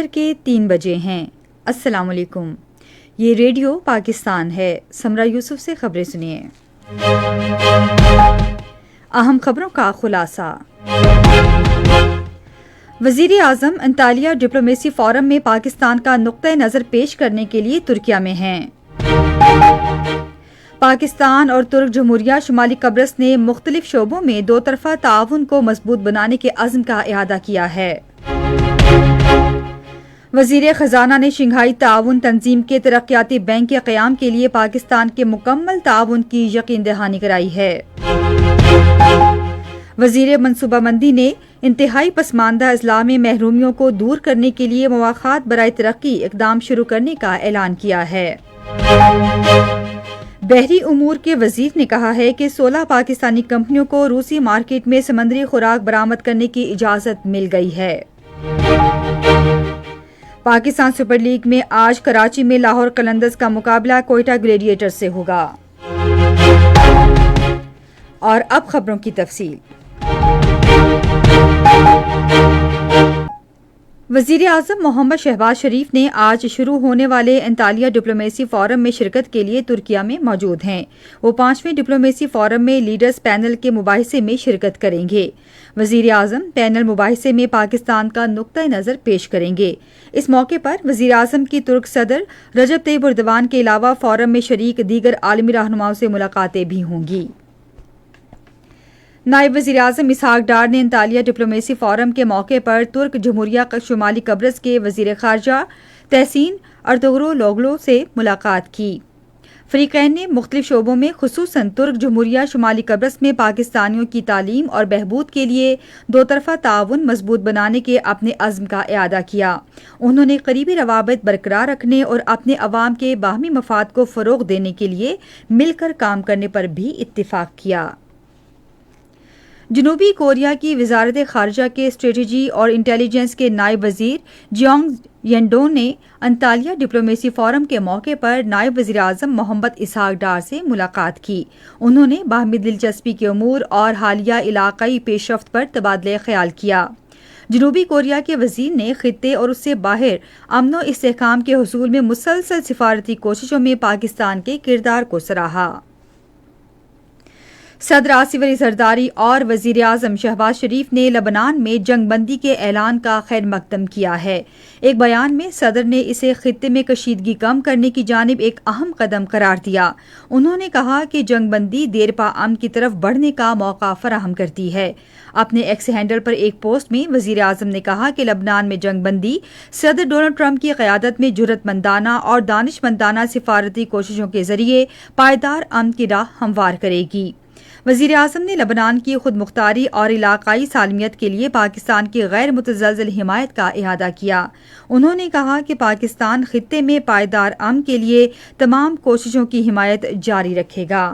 کے 3 بجے ہیں۔ السلام علیکم، یہ ریڈیو پاکستان ہے۔ سمرہ یوسف سے خبریں سنیے۔ اہم خبروں کا خلاصہ۔ وزیر اعظم انطالیہ ڈپلومیسی فورم میں پاکستان کا نقطہ نظر پیش کرنے کے لیے ترکیہ میں ہیں۔ پاکستان اور ترک جمہوریہ شمالی قبرص نے مختلف شعبوں میں دو طرفہ تعاون کو مضبوط بنانے کے عزم کا اعادہ کیا ہے۔ وزیر خزانہ نے شنگھائی تعاون تنظیم کے ترقیاتی بینک کے قیام کے لیے پاکستان کے مکمل تعاون کی یقین دہانی کرائی ہے۔ وزیر منصوبہ بندی نے انتہائی پسماندہ اضلاع میں محرومیوں کو دور کرنے کے لیے مواخات برائے ترقی اقدام شروع کرنے کا اعلان کیا ہے۔ بحری امور کے وزیر نے کہا ہے کہ 16 پاکستانی کمپنیوں کو روسی مارکیٹ میں سمندری خوراک برآمد کرنے کی اجازت مل گئی ہے۔ پاکستان سپر لیگ میں آج کراچی میں لاہور قلندرز کا مقابلہ کوئٹہ گلیڈیٹرز سے ہوگا۔ اور اب خبروں کی تفصیل۔ وزیر اعظم محمد شہباز شریف نے آج شروع ہونے والے انطالیہ ڈپلومیسی فورم میں شرکت کے لیے ترکیہ میں موجود ہیں۔ وہ 5ویں ڈپلومیسی فورم میں لیڈرز پینل کے مباحثے میں شرکت کریں گے۔ وزیر اعظم پینل مباحثے میں پاکستان کا نقطہ نظر پیش کریں گے۔ اس موقع پر وزیر اعظم کی ترک صدر رجب طیب ایردوان کے علاوہ فورم میں شریک دیگر عالمی رہنماؤں سے ملاقاتیں بھی ہوں گی۔ نائب وزیر اعظم اسحاق ڈار نے انطالیہ ڈپلومیسی فورم کے موقع پر ترک جمہوریہ شمالی قبرص کے وزیر خارجہ تحسین ارتغرل سے ملاقات کی۔ فریقین نے مختلف شعبوں میں خصوصاً ترک جمہوریہ شمالی قبرص میں پاکستانیوں کی تعلیم اور بہبود کے لیے دو طرفہ تعاون مضبوط بنانے کے اپنے عزم کا اعادہ کیا۔ انہوں نے قریبی روابط برقرار رکھنے اور اپنے عوام کے باہمی مفاد کو فروغ دینے کے لیے مل کر کام کرنے پر بھی اتفاق کیا۔ جنوبی کوریا کی وزارت خارجہ کے اسٹریٹجی اور انٹیلی جنس کے نائب وزیر جیونگ ینڈون نے انطالیہ ڈپلومیسی فورم کے موقع پر نائب وزیر اعظم محمد اسحاق ڈار سے ملاقات کی۔ انہوں نے باہمی دلچسپی کے امور اور حالیہ علاقائی پیش رفت پر تبادلہ خیال کیا۔ جنوبی کوریا کے وزیر نے خطے اور اس سے باہر امن و استحکام کے حصول میں مسلسل سفارتی کوششوں میں پاکستان کے کردار کو سراہا۔ صدر آصف علی زرداری اور وزیر اعظم شہباز شریف نے لبنان میں جنگ بندی کے اعلان کا خیر مقدم کیا ہے۔ ایک بیان میں صدر نے اسے خطے میں کشیدگی کم کرنے کی جانب ایک اہم قدم قرار دیا۔ انہوں نے کہا کہ جنگ بندی دیرپا امن کی طرف بڑھنے کا موقع فراہم کرتی ہے۔ اپنے ایکس ہینڈل پر ایک پوسٹ میں وزیر اعظم نے کہا کہ لبنان میں جنگ بندی صدر ڈونلڈ ٹرمپ کی قیادت میں جرأت مندانہ اور دانش مندانہ سفارتی کوششوں کے ذریعے پائیدار امن کی راہ ہموار کرے گی۔ وزیر اعظم نے لبنان کی خود مختاری اور علاقائی سالمیت کے لیے پاکستان کی غیر متزلزل حمایت کا اعادہ کیا۔ انہوں نے کہا کہ پاکستان خطے میں پائیدار امن کے لیے تمام کوششوں کی حمایت جاری رکھے گا۔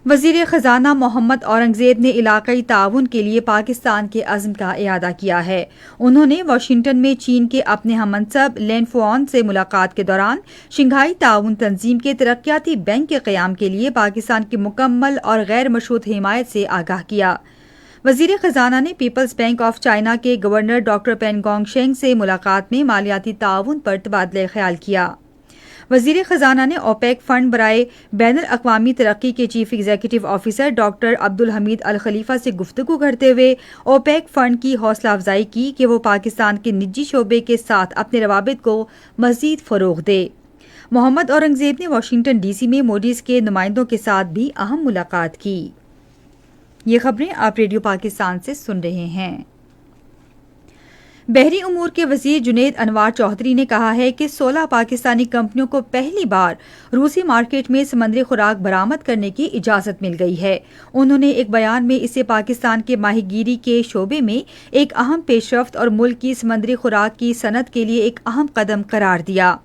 وزیر خزانہ محمد اورنگزیب نے علاقائی تعاون کے لیے پاکستان کے عزم کا اعادہ کیا ہے۔ انہوں نے واشنگٹن میں چین کے اپنے ہم منصب لین فوآن سے ملاقات کے دوران شنگھائی تعاون تنظیم کے ترقیاتی بینک کے قیام کے لیے پاکستان کی مکمل اور غیر مشروط حمایت سے آگاہ کیا۔ وزیر خزانہ نے پیپلز بینک آف چائنا کے گورنر ڈاکٹر پین گونگ شینگ سے ملاقات میں مالیاتی تعاون پر تبادلہ خیال کیا۔ وزیر خزانہ نے اوپیک فنڈ برائے بین الاقوامی ترقی کے chief executive officer doctor Abdul Hamid Al Khalifa سے گفتگو کرتے ہوئے اوپیک فنڈ کی حوصلہ افزائی کی کہ وہ پاکستان کے نجی شعبے کے ساتھ اپنے روابط کو مزید فروغ دے۔ محمد اورنگزیب نے واشنگٹن ڈی سی میں موڈیز کے نمائندوں کے ساتھ بھی اہم ملاقات کی۔ یہ خبریں آپ ریڈیو پاکستان سے سن رہے ہیں۔ بحری امور کے وزیر جنید انوار چودھری نے کہا ہے کہ 16 پاکستانی کمپنیوں کو پہلی بار روسی مارکیٹ میں سمندری خوراک برآمد کرنے کی اجازت مل گئی ہے۔ انہوں نے ایک بیان میں اسے پاکستان کے ماہی گیری کے شعبے میں ایک اہم پیش رفت اور ملک کی سمندری خوراک کی صنعت کے لیے ایک اہم قدم قرار دیا۔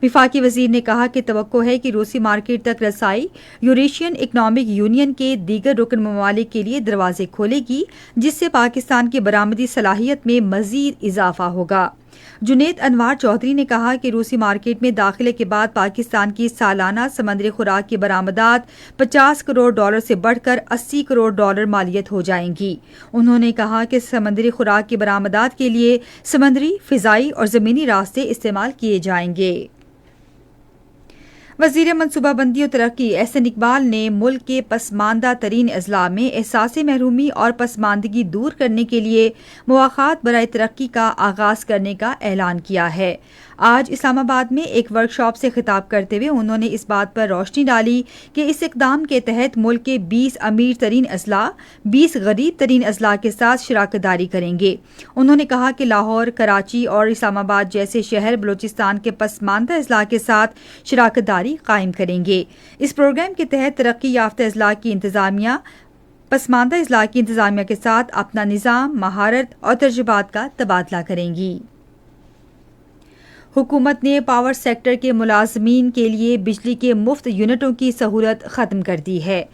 وفاقی وزیر نے کہا کہ توقع ہے کہ روسی مارکیٹ تک رسائی یوریشین اکنامک یونین کے دیگر رکن ممالک کے لیے دروازے کھولے گی، جس سے پاکستان کی برآمدی صلاحیت میں مزید اضافہ ہوگا۔ جنید انوار چودھری نے کہا کہ روسی مارکیٹ میں داخلے کے بعد پاکستان کی سالانہ سمندری خوراک کی برآمدات $50 کروڑ سے بڑھ کر $80 کروڑ مالیت ہو جائیں گی۔ انہوں نے کہا کہ سمندری خوراک کی برآمدات کے لیے سمندری، فضائی اور زمینی راستے استعمال کیے جائیں گے۔ وزیر منصوبہ بندی و ترقی احسن اقبال نے ملک کے پسماندہ ترین اضلاع میں احساس محرومی اور پسماندگی دور کرنے کے لیے مواخات برائے ترقی کا آغاز کرنے کا اعلان کیا ہے۔ آج اسلام آباد میں ایک ورکشاپ سے خطاب کرتے ہوئے انہوں نے اس بات پر روشنی ڈالی کہ اس اقدام کے تحت ملک کے 20 امیر ترین اضلاع 20 غریب ترین اضلاع کے ساتھ شراکت داری کریں گے۔ انہوں نے کہا کہ لاہور، کراچی اور اسلام آباد جیسے شہر بلوچستان کے پسماندہ اضلاع کے ساتھ شراکت داری قائم کریں گے۔ اس پروگرام کے تحت ترقی یافتہ اضلاع کی انتظامیہ پسماندہ اضلاع کی انتظامیہ کے ساتھ اپنا نظام، مہارت اور تجربات کا تبادلہ کریں گی۔ حکومت نے پاور سیکٹر کے ملازمین کے لیے بجلی کے مفت یونٹوں کی سہولت ختم کر دی ہے۔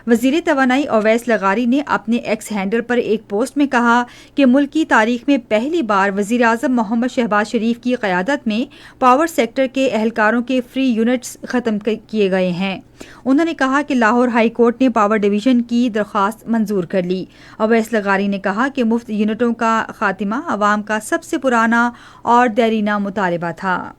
وزیر توانائی اویس لغاری نے اپنے ایکس ہینڈل پر ایک پوسٹ میں کہا کہ ملک کی تاریخ میں پہلی بار وزیر اعظم محمد شہباز شریف کی قیادت میں پاور سیکٹر کے اہلکاروں کے فری یونٹس ختم کیے گئے ہیں۔ انہوں نے کہا کہ لاہور ہائی کورٹ نے پاور ڈویژن کی درخواست منظور کر لی۔ اویس لغاری نے کہا کہ مفت یونٹوں کا خاتمہ عوام کا سب سے پرانا اور دیرینہ مطالبہ تھا۔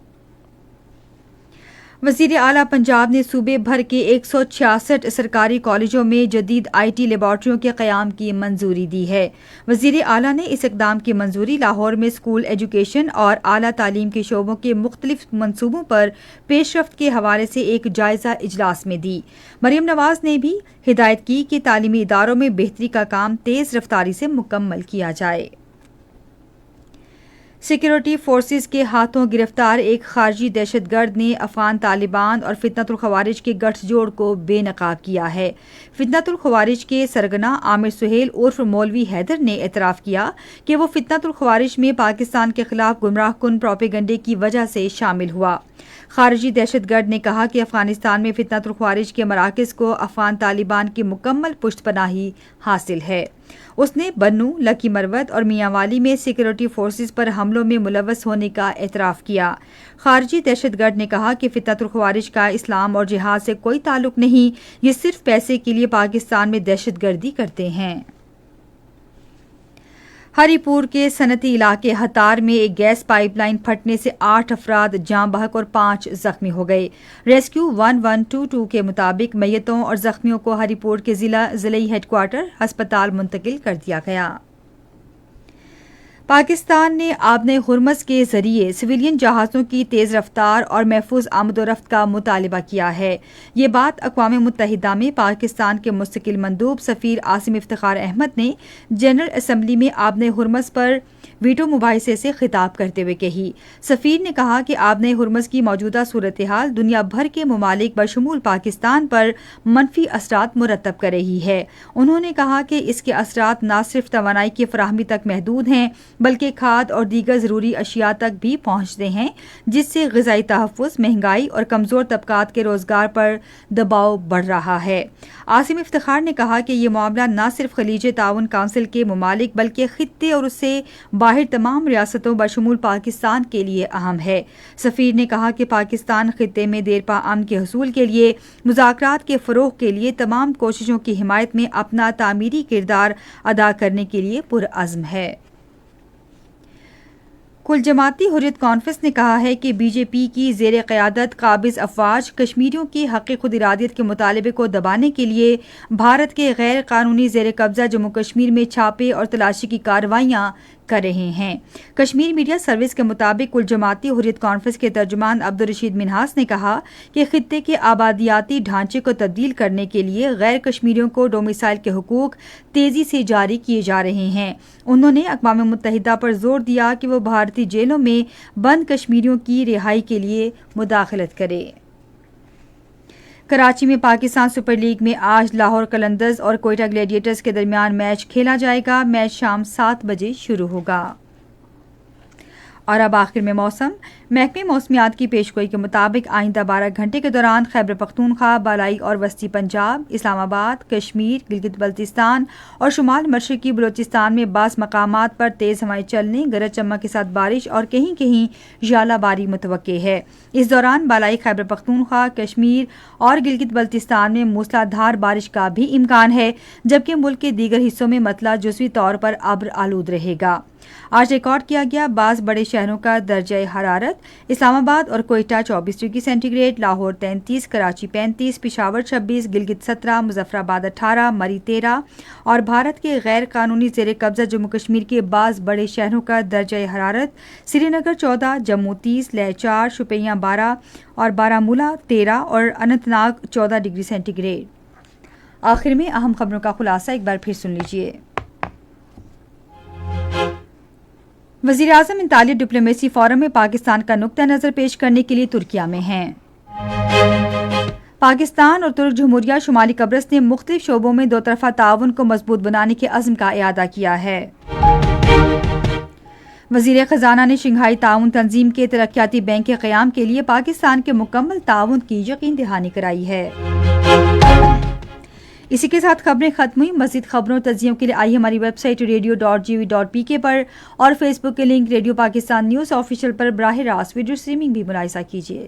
وزیر اعلیٰ پنجاب نے صوبے بھر کے 166 سرکاری کالجوں میں جدید IT لیبارٹریوں کے قیام کی منظوری دی ہے۔ وزیر اعلیٰ نے اس اقدام کی منظوری لاہور میں اسکول ایجوکیشن اور اعلیٰ تعلیم کے شعبوں کے مختلف منصوبوں پر پیش رفت کے حوالے سے ایک جائزہ اجلاس میں دی۔ مریم نواز نے بھی ہدایت کی کہ تعلیمی اداروں میں بہتری کا کام تیز رفتاری سے مکمل کیا جائے۔ سیکورٹی فورسز کے ہاتھوں گرفتار ایک خارجی دہشت گرد نے افغان طالبان اور فتنۃ الخوارج کے گٹھ جوڑ کو بے نقاب کیا ہے۔ فتنۃ الخوارج کے سرگنا عامر سہیل عرف مولوی حیدر نے اعتراف کیا کہ وہ فتنۃ الخوارج میں پاکستان کے خلاف گمراہ کن پروپیگنڈے کی وجہ سے شامل ہوا۔ خارجی دہشت گرد نے کہا کہ افغانستان میں فتنۃ الخوارج کے مراکز کو افغان طالبان کی مکمل پشت پناہی حاصل ہے۔ اس نے بنو، لکی مروت اور میاں والی میں سیکورٹی فورسز پر حملوں میں ملوث ہونے کا اعتراف کیا۔ خارجی دہشت گرد نے کہا کہ فتنۃ الخوارج کا اسلام اور جہاد سے کوئی تعلق نہیں، یہ صرف پیسے کے لیے پاکستان میں دہشت گردی کرتے ہیں۔ ہری پور کے صنعتی علاقے ہتار میں ایک گیس پائپ لائن پھٹنے سے 8 افراد جاں بحق اور 5 زخمی ہو گئے۔ ریسکیو 1122 کے مطابق میتوں اور زخمیوں کو ہری پور کے ضلعی ہیڈ کوارٹر ہسپتال منتقل کر دیا گیا۔ پاکستان نے آبِ ہرمز کے ذریعے سویلین جہازوں کی تیز رفتار اور محفوظ آمد و رفت کا مطالبہ کیا ہے۔ یہ بات اقوام متحدہ میں پاکستان کے مستقل مندوب سفیر عاصم افتخار احمد نے جنرل اسمبلی میں آبِ ہرمز پر ویٹو مباحثے سے خطاب کرتے ہوئے کہی۔ سفیر نے کہا کہ آبِ ہرمز کی موجودہ صورتحال دنیا بھر کے ممالک بشمول پاکستان پر منفی اثرات مرتب کر رہی ہے۔ انہوں نے کہا کہ اس کے اثرات نہ صرف توانائی کی فراہمی تک محدود ہیں بلکہ کھاد اور دیگر ضروری اشیاء تک بھی پہنچتے ہیں، جس سے غذائی تحفظ، مہنگائی اور کمزور طبقات کے روزگار پر دباؤ بڑھ رہا ہے۔ عاصم افتخار نے کہا کہ یہ معاملہ نہ صرف خلیج تعاون کونسل کے ممالک بلکہ خطے اور اس سے باہر تمام ریاستوں بشمول پاکستان کے لیے اہم ہے۔ سفیر نے کہا کہ پاکستان خطے میں دیرپا امن کے حصول کے لیے مذاکرات کے فروغ کے لیے تمام کوششوں کی حمایت میں اپنا تعمیری کردار ادا کرنے کے لیے پرعزم ہے۔ کل جماعتی حریت کانفرنس نے کہا ہے کہ بی جے پی کی زیر قیادت قابض افواج کشمیریوں کی حق خود ارادیت کے مطالبے کو دبانے کے لیے بھارت کے غیر قانونی زیر قبضہ جموں کشمیر میں چھاپے اور تلاشی کی کارروائیاں کر رہے ہیں۔ کشمیر میڈیا سروس کے مطابق کل جماعتی حریت کانفرنس کے ترجمان عبدالرشید منہاس نے کہا کہ خطے کے آبادیاتی ڈھانچے کو تبدیل کرنے کے لیے غیر کشمیریوں کو ڈومیسائل کے حقوق تیزی سے جاری کیے جا رہے ہیں۔ انہوں نے اقوام متحدہ پر زور دیا کہ وہ بھارتی جیلوں میں بند کشمیریوں کی رہائی کے لیے مداخلت کرے۔ کراچی میں پاکستان سپر لیگ میں آج لاہور قلندرز اور کوئٹہ گلیڈیٹرز کے درمیان میچ کھیلا جائے گا۔ میچ شام 7 بجے شروع ہوگا۔ اور اب آخر میں موسم۔ محکمہ موسمیات کی پیشگوئی کے مطابق آئندہ 12 گھنٹے کے دوران خیبر پختونخوا، بالائی اور وسطی پنجاب، اسلام آباد، کشمیر، گلگت بلتستان اور شمال مشرقی بلوچستان میں بعض مقامات پر تیز ہوائیں چلنے، گرج چمک کے ساتھ بارش اور کہیں کہیں ژالہ باری متوقع ہے۔ اس دوران بالائی خیبر پختونخوا، کشمیر اور گلگت بلتستان میں موسلا دھار بارش کا بھی امکان ہے، جبکہ ملک کے دیگر حصوں میں مطلع جزوی طور پر ابر آلود رہے گا۔ آج ریکارڈ کیا گیا بعض بڑے شہروں کا درجہ حرارت: اسلام آباد اور Quetta 24 degree centigrade, Lahore 33، Karachi 35، Peshawar 26، Gilgit 17، Muzaffarabad 18، مری 13 اور بھارت کے غیر قانونی زیر قبضہ جموں کشمیر کے بعض بڑے شہروں کا درجہ حرارت: سری نگر 14، جموں 30، لیہ 4، شوپیاں 12 اور بارہمولہ 13 اور Anant Nag 14 degree centi grade. آخر میں اہم خبروں کا خلاصہ ایک بار پھر سن لیجیے۔ وزیر اعظم انطالیہ ڈپلومیسی فورم میں پاکستان کا نقطہ نظر پیش کرنے کے لیے ترکیہ میں ہیں۔ پاکستان اور ترک جمہوریہ شمالی قبرص نے مختلف شعبوں میں دو طرفہ تعاون کو مضبوط بنانے کے عزم کا اعادہ کیا ہے۔ وزیر خزانہ نے شنگھائی تعاون تنظیم کے ترقیاتی بینک کے قیام کے لیے پاکستان کے مکمل تعاون کی یقین دہانی کرائی ہے۔ اسی کے ساتھ خبریں ختم ہوئی۔ مزید خبروں تجزیوں کے لیے آئیے ہماری ویب سائٹ radio.gv.pk پر اور فیس بک کے link radio Pakistan news official پر براہ راست ویڈیو اسٹریمنگ بھی ملاحظہ کیجیے۔